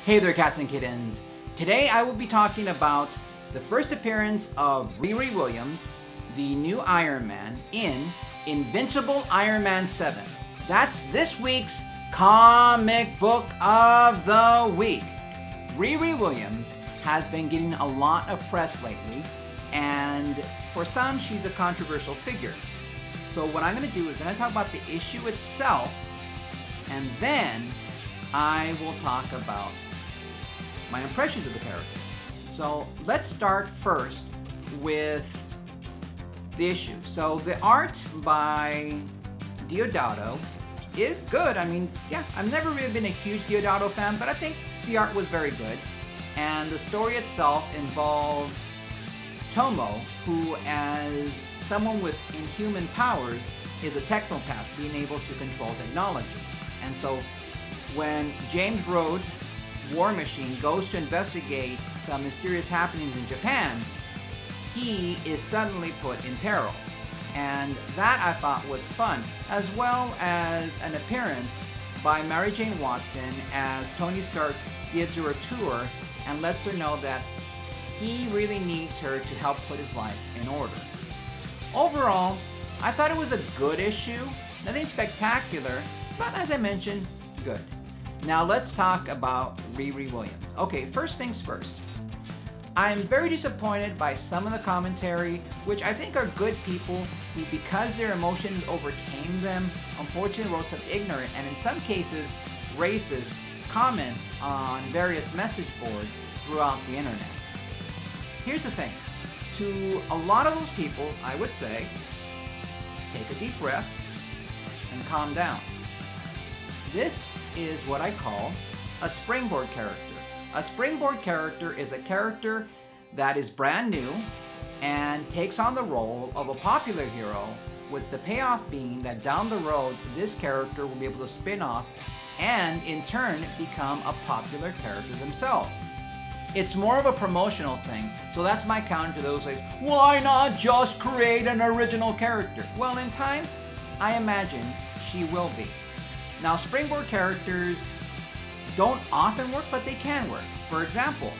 Hey there, cats and kittens. Today I will be talking about the first appearance of Riri Williams, the new Iron Man, in Invincible Iron Man 7. That's this week's comic book of the week. Riri Williams has been getting a lot of press lately, and for some she's a controversial figure. So what I'm going to do is I'm going to talk about the issue itself, and then I will talk about my impressions of the character. So let's start first with the issue. So the art by Deodato is good. I mean, yeah, I've never really been a huge Deodato fan, but I think the art was very good. And the story itself involves Tomo, who, as someone with inhuman powers, is a technopath, being able to control technology. And so when James Rhodes, War Machine, goes to investigate some mysterious happenings in Japan, he is suddenly put in peril. And that I thought was fun, as well as an appearance by Mary Jane Watson as Tony Stark gives her a tour and lets her know that he really needs her to help put his life in order. Overall, I thought it was a good issue, nothing spectacular, but as I mentioned, good. Now let's talk about Riri Williams. Okay, first things first. I'm very disappointed by some of the commentary, which I think are good people who, because their emotions overcame them, unfortunately wrote some ignorant and in some cases racist comments on various message boards throughout the internet. Here's the thing. To a lot of those people, I would say, take a deep breath and calm down. This is what I call a springboard character. A springboard character is a character that is brand new and takes on the role of a popular hero, with the payoff being that down the road this character will be able to spin off and in turn become a popular character themselves. It's more of a promotional thing, so that's my counter to those like, why not just create an original character? Well, in time, I imagine she will be. Now, springboard characters don't often work, but they can work. For example,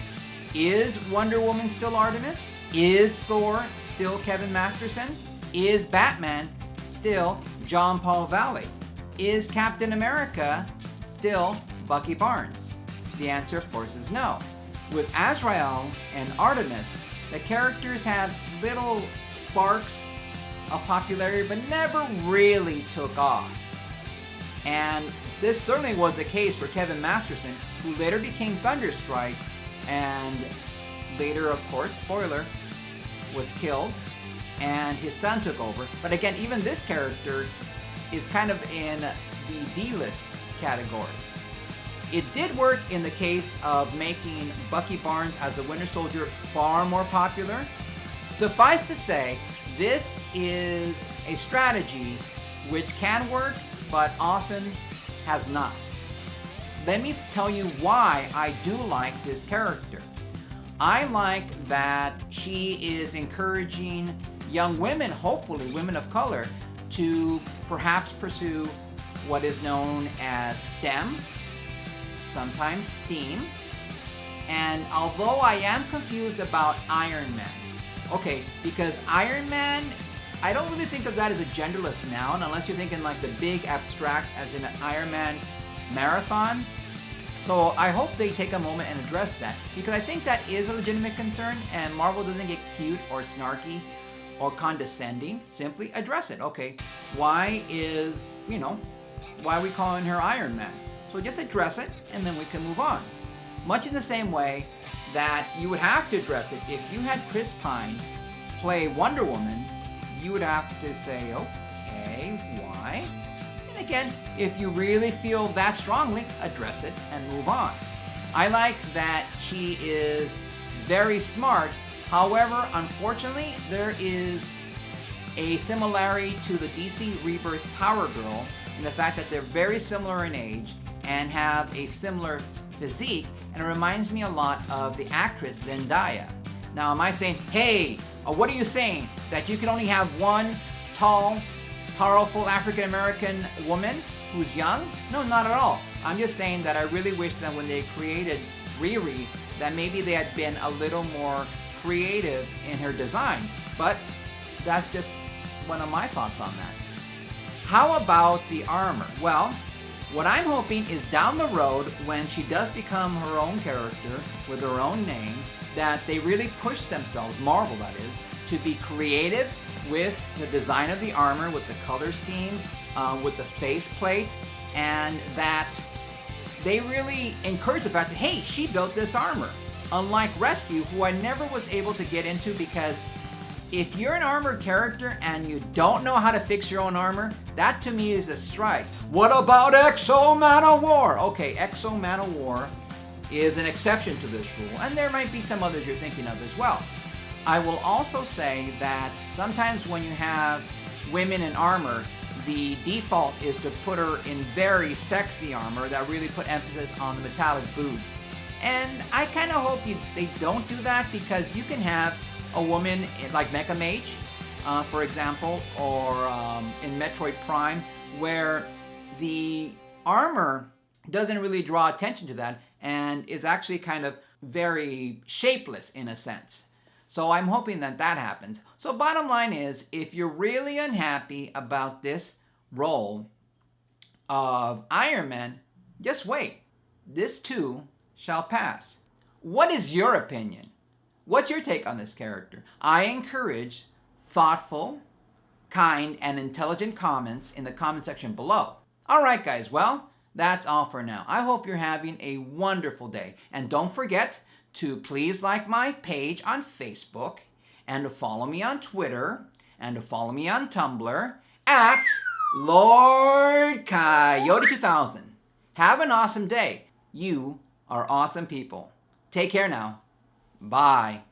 is Wonder Woman still Artemis? Is Thor still Kevin Masterson? Is Batman still John Paul Valley? Is Captain America still Bucky Barnes? The answer, of course, is no. With Azrael and Artemis, the characters had little sparks of popularity, but never really took off. And this certainly was the case for Kevin Masterson, who later became Thunderstrike, and later, of course, spoiler, was killed, and his son took over. But again, even this character is kind of in the D-list category. It did work in the case of making Bucky Barnes as the Winter Soldier far more popular. Suffice to say, this is a strategy which can work, but often has not. Let me tell you why I do like this character. I like that she is encouraging young women, hopefully women of color, to perhaps pursue what is known as STEM, sometimes STEAM. And although I am confused about Iron Man, okay, because Iron Man, I don't really think of that as a genderless noun unless you're thinking like the big abstract as in an Iron Man marathon. So I hope they take a moment and address that, because I think that is a legitimate concern, and Marvel doesn't get cute or snarky or condescending. Simply address it. Okay, why are we calling her Iron Man? So just address it and then we can move on. Much in the same way that you would have to address it if you had Chris Pine play Wonder Woman. You would have to say, okay, why? And again, if you really feel that strongly, address it and move on. I like that she is very smart. However, unfortunately, there is a similarity to the DC Rebirth Power Girl in the fact that they're very similar in age and have a similar physique, and it reminds me a lot of the actress Zendaya. Now, am I saying, hey, what are you saying? That you can only have one tall, powerful African-American woman who's young? No, not at all. I'm just saying that I really wish that when they created Riri, that maybe they had been a little more creative in her design. But that's just one of my thoughts on that. How about the armor? Well, what I'm hoping is down the road, when she does become her own character with her own name, that they really push themselves, Marvel that is, to be creative with the design of the armor, with the color scheme, with the faceplate, and that they really encourage the fact that, hey, she built this armor. Unlike Rescue, who I never was able to get into, because if you're an armored character and you don't know how to fix your own armor, that to me is a strike. What about Exo Man of War? Okay, Exo Man of War is an exception to this rule, and there might be some others you're thinking of as well. I will also say that sometimes when you have women in armor, the default is to put her in very sexy armor that really put emphasis on the metallic boobs. And I kind of hope they don't do that, because you can have a woman like Mecha Mage, for example, or in Metroid Prime, where the armor doesn't really draw attention to that and is actually kind of very shapeless in a sense. So I'm hoping that that happens. So bottom line is, if you're really unhappy about this role of Iron Man, just wait. This too shall pass. What is your opinion? What's your take on this character? I encourage thoughtful, kind, and intelligent comments in the comment section below. All right, guys, well, that's all for now. I hope you're having a wonderful day. And don't forget to please like my page on Facebook, and to follow me on Twitter, and to follow me on Tumblr at Lord Coyote 2000. Have an awesome day. You are awesome people. Take care now. Bye.